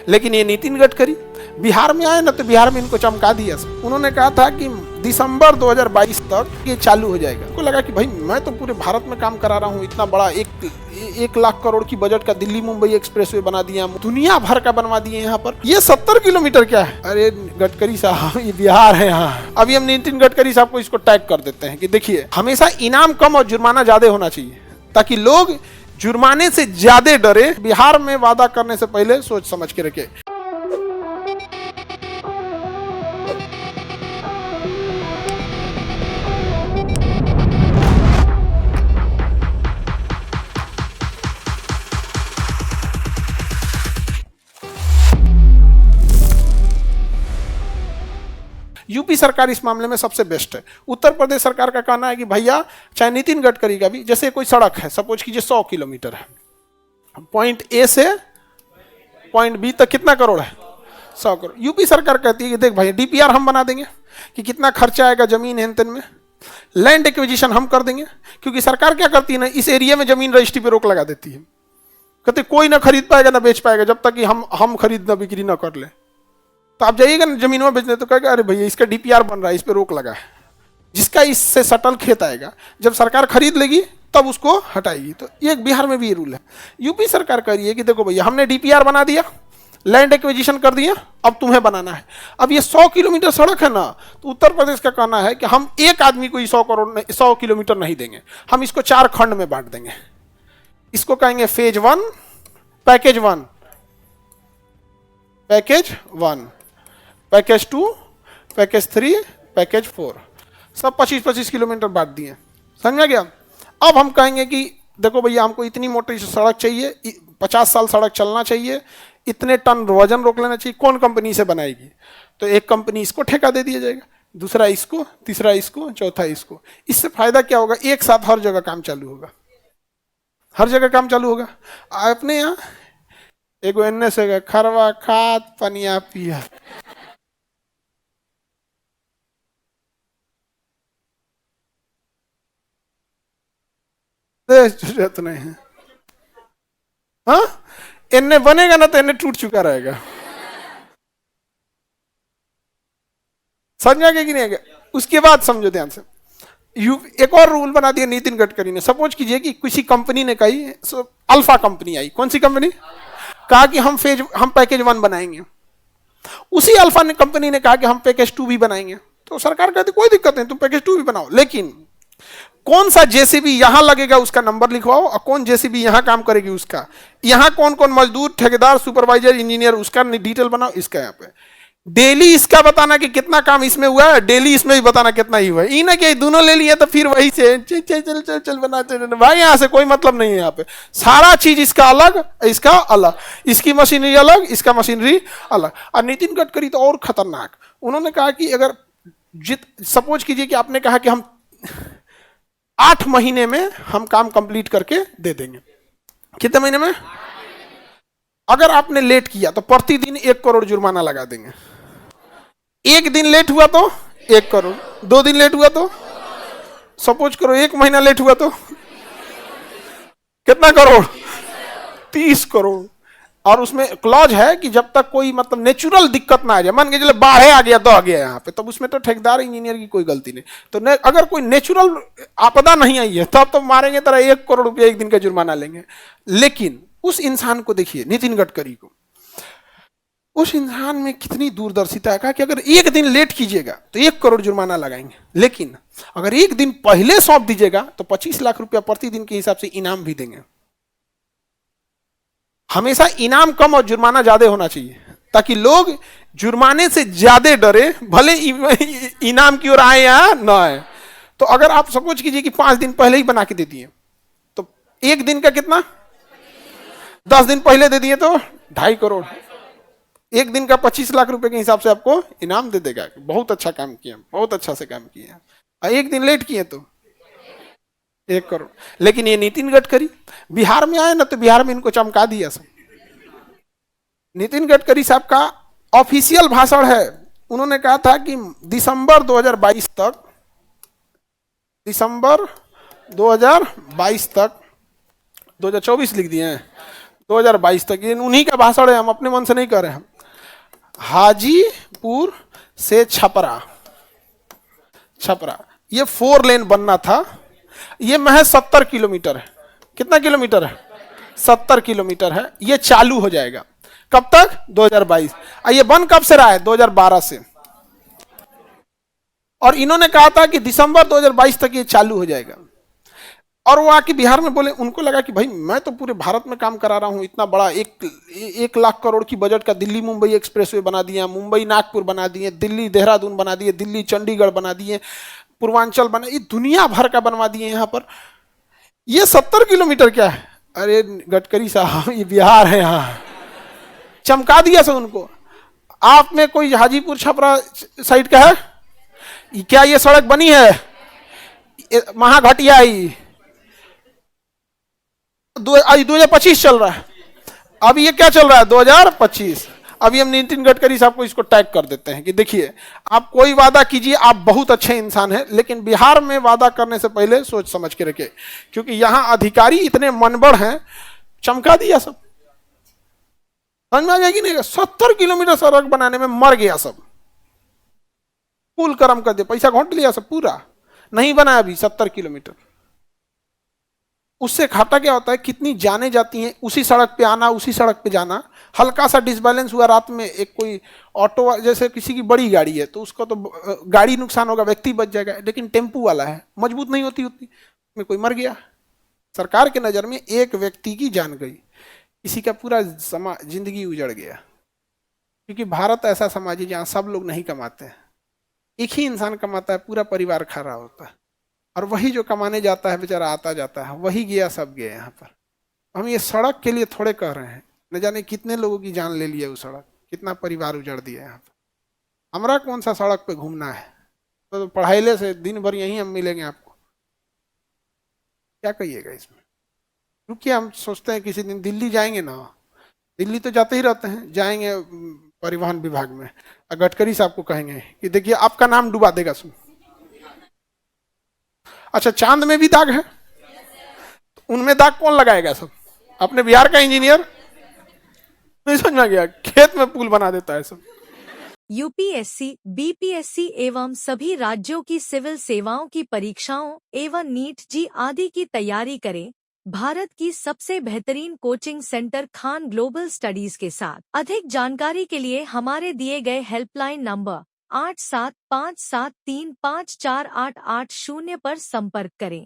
लेकिन ये नितिन गडकरी बिहार में आए ना तो बिहार में इनको चमका दिया। उन्होंने कहा था कि दिसंबर 2022 तक ये चालू हो जाएगा। उनको लगा कि भाई मैं तो पूरे भारत में काम करा रहा हूँ, इतना बड़ा 1 लाख करोड़ की बजट का दिल्ली मुंबई एक्सप्रेसवे बना दिया, दुनिया भर का बनवा दिए यहाँ पर, ये 70 किलोमीटर क्या है। अरे गडकरी साहब ये बिहार है यहाँ। अभी हम नितिन गडकरी साहब को इसको टैग कर देते हैं कि देखिए हमेशा इनाम कम और जुर्माना ज्यादा होना चाहिए ताकि लोग जुर्माने से ज्यादा डरे। बिहार में वादा करने से पहले सोच समझ के रखे। यूपी सरकार इस मामले में सबसे बेस्ट है। उत्तर प्रदेश सरकार का कहना है कि भैया चाहे नितिन गडकरी का भी, जैसे कोई सड़क है सपोज कीजिए 100 किलोमीटर है, पॉइंट ए से पॉइंट बी तक कितना करोड़ है, 100 करोड़। यूपी सरकार कहती है कि देख भाई डीपीआर हम बना देंगे कि कितना खर्चा आएगा जमीन हेन में, लैंड एक्विजिशन हम कर देंगे। क्योंकि सरकार क्या करती है ना, इस एरिया में जमीन रजिस्ट्री पे रोक लगा देती है, कहते कोई ना खरीद पाएगा ना बेच पाएगा जब तक कि हम खरीद ना बिक्री ना कर ले। तो आप जाइएगा ना जमीन में बेचने तो कहेगा अरे भैया इसका डीपीआर बन रहा है, इस पे रोक लगा है। जिसका इससे सटल खेत आएगा जब सरकार खरीद लेगी तब उसको हटाएगी। तो ये बिहार में भी ये रूल है। यूपी सरकार कह रही है कि देखो भैया हमने डीपीआर बना दिया, लैंड एक्विजिशन कर दिया, अब तुम्हें बनाना है। अब ये 100 किलोमीटर सड़क है ना, तो उत्तर प्रदेश का कहना है कि हम एक आदमी को 100 किलोमीटर नहीं देंगे, हम इसको 4 खंड में बांट देंगे। इसको कहेंगे phase 1, package 1, package 1, package 2, package 3, package 4, सब 25-25 किलोमीटर बांट दिए। समझ में गया। अब हम कहेंगे कि देखो भैया हमको इतनी मोटी सड़क चाहिए, 50 साल सड़क चलना चाहिए, इतने टन वजन रोक लेना चाहिए, कौन कंपनी से बनाएगी। तो एक कंपनी इसको ठेका दे दिया जाएगा, दूसरा इसको, तीसरा इसको, चौथा इसको। इससे फायदा क्या होगा, एक साथ हर जगह काम चालू होगा, हर जगह काम चालू होगा। अपने यहाँ एगो एन्ने से खरवा खाद पनिया पिया, जरूरत नहीं है। हाँ इनने बनेगा ना तो इनने टूट चुका रहेगा। समझ में आ गया कि नहीं आ गया। उसके बाद समझो ध्यान से, एक और रूल बना दिया नितिन गडकरी ने। सपोज कीजिए कि किसी कंपनी ने कही, अल्फा कंपनी आई, कौन सी कंपनी, कहा कि हम पैकेज 1 बनाएंगे। उसी अल्फा ने कंपनी ने कहा कि हम पैकेज 2 भी बनाएंगे। तो सरकार कहती कोई दिक्कत नहीं, तुम पैकेज 2 भी बनाओ, लेकिन कौन सा जेसीबी यहां लगेगा उसका नंबर लिखवाओ और कौन जेसीबी यहां काम करेगी उसका, यहां कौन कौन मजदूर, ठेकेदार, सुपरवाइजर, इंजीनियर, उसका डिटेल बनाओ। इसका यहाँ पे डेली इसका बताना कि कितना काम इसमें हुआ है, डेली इसमें भी बताना कितना ही हुआ है। ना कि दोनों ले लिए तो फिर वही से चल चल चल चल बना चल भाई, यहां से कोई मतलब नहीं है। यहाँ पे सारा चीज इसका अलग, इसका अलग, इसकी मशीनरी अलग, इसका मशीनरी अलग। और नितिन गडकरी तो और खतरनाक, उन्होंने कहा कि अगर सपोज कीजिए कि आपने कहा कि हम 8 महीने में हम काम कंप्लीट करके दे देंगे। कितने महीने में? अगर आपने लेट किया तो प्रतिदिन 1 करोड़ जुर्माना लगा देंगे। 1 दिन लेट हुआ तो 1 करोड़, 2 दिन लेट हुआ तो, सपोज करो 1 महीना लेट हुआ तो कितना करोड़, 30 करोड़। और उसमें क्लॉज है कि जब तक कोई मतलब नेचुरल दिक्कत ना आ जाए, मान के चले बाढ़ आ गया, दह गया यहाँ पे, तब उसमें तो ठेकेदार इंजीनियर की कोई गलती नहीं। तो अगर कोई नेचुरल आपदा नहीं आई है तब तो मारेंगे तरह 1 करोड़ रुपया 1 दिन का जुर्माना लेंगे। लेकिन उस इंसान को देखिए, नितिन गडकरी को, उस इंसान में कितनी दूरदर्शिता है। कहा कि अगर 1 दिन लेट कीजिएगा तो 1 करोड़ जुर्माना लगाएंगे, लेकिन अगर 1 दिन पहले सौंप दीजिएगा तो 25 लाख रुपया प्रतिदिन के हिसाब से इनाम भी देंगे। हमेशा इनाम कम और जुर्माना ज्यादा होना चाहिए ताकि लोग जुर्माने से ज्यादा डरे, भले इनाम की ओर आए या ना आए। तो अगर आप सपोज कीजिए कि 5 दिन पहले ही बना के दे दिए तो 1 दिन का कितना, 10 दिन पहले दे दिए तो 2.5 करोड़, 1 दिन का 25 लाख रुपए के हिसाब से आपको इनाम दे देगा। बहुत अच्छा काम किया, बहुत अच्छा से काम किया। और 1 दिन लेट किए तो 1 करोड़। लेकिन ये नितिन गडकरी बिहार में आए ना तो बिहार में इनको चमका दिया सब। नितिन गडकरी साहब का ऑफिशियल भाषण है, उन्होंने कहा था कि दिसंबर 2022 तक, दिसंबर 2022 तक, 2024 लिख दिए हैं, 2022 तक, ये उन्हीं का भाषण है, हम अपने मन से नहीं कर रहे हैं। हाजीपुर से छपरा, छपरा ये 4 लेन बनना था, ये महज 70 किलोमीटर है। कितना किलोमीटर है? 70 किलोमीटर है। ये चालू हो जाएगा कब तक? 2022। ये बन कब से रहा है? 2012 से। और इन्होंने कहा था कि दिसंबर 2022 तक ये चालू हो जाएगा। और वो आके बिहार में बोले, उनको लगा कि भाई मैं तो पूरे भारत में काम करा रहा हूँ, इतना बड़ा 1 लाख करोड़ की बजट का दिल्ली मुंबई एक्सप्रेसवे बना दिया, मुंबई नागपुर बना दिए, दिल्ली देहरादून बना दिए, दिल्ली चंडीगढ़ बना दिए, पूर्वांचल बना, ये दुनिया भर का बनवा दिए यहाँ पर। ये 70 किलोमीटर क्या है? अरे गडकरी साहब, ये बिहार है, यहाँ चमका दिया सब उनको। आप में कोई हाजीपुर छपरा साइड का है क्या? ये सड़क बनी है महाघटिया 2025 चल रहा है, अभी ये क्या चल रहा है? 2025। अभी हम नितिन गडकरी साहब को इसको टैग कर देते हैं कि देखिए, आप कोई वादा कीजिए, आप बहुत अच्छे इंसान हैं, लेकिन बिहार में वादा करने से पहले सोच समझ के रखे, क्योंकि यहां अधिकारी इतने मनबड़ हैं, चमका दिया सब। समझ में आ जाएगी नहीं? 70 किलोमीटर सड़क बनाने में मर गया सब, पुल कर्म कर दिया, पैसा घोंट लिया सब, पूरा नहीं बना अभी 70 किलोमीटर। उससे घाटा क्या होता है? कितनी जाने जाती हैं, उसी सड़क पे आना, उसी सड़क पे जाना। हल्का सा डिसबैलेंस हुआ रात में, एक कोई ऑटो, जैसे किसी की बड़ी गाड़ी है तो उसका तो गाड़ी नुकसान होगा, व्यक्ति बच जाएगा, लेकिन टेम्पू वाला है, मजबूत नहीं होती उतनी, में कोई मर गया। सरकार के नज़र में एक व्यक्ति की जान गई, किसी का पूरा जिंदगी उजड़ गया। क्योंकि भारत ऐसा समाज है जहाँ सब लोग नहीं कमाते हैं, एक ही इंसान कमाता है, पूरा परिवार खा रहा होता है, और वही जो कमाने जाता है बेचारा आता जाता है, वही गया सब गए। यहाँ पर हम ये सड़क के लिए थोड़े कह रहे हैं, न जाने कितने लोगों की जान ले लिया वो सड़क, कितना परिवार उजड़ दिया यहाँ पर। हमारा कौन सा सड़क पे घूमना है? तो पढ़ाई से दिन भर यहीं हम मिलेंगे आपको, क्या कहिएगा इसमें? रुकिए, हम सोचते हैं किसी दिन दिल्ली जाएंगे ना, दिल्ली तो जाते ही रहते हैं, जाएंगे परिवहन विभाग में, गडकरी साहब को कहेंगे कि देखिए आपका नाम डुबा देगा सुन। अच्छा, चांद में भी दाग है, उनमें दाग कौन लगाएगा? सब अपने बिहार का इंजीनियर। नहीं समझ में गया? खेत में पुल बना देता है सब। यूपीएससी, बीपीएससी एवं सभी राज्यों की सिविल सेवाओं की परीक्षाओं एवं नीट जी आदि की तैयारी करें भारत की सबसे बेहतरीन coaching centre Khan global studies के साथ। अधिक जानकारी के लिए हमारे दिए गए हेल्पलाइन नंबर 8757354880 पर संपर्क करें।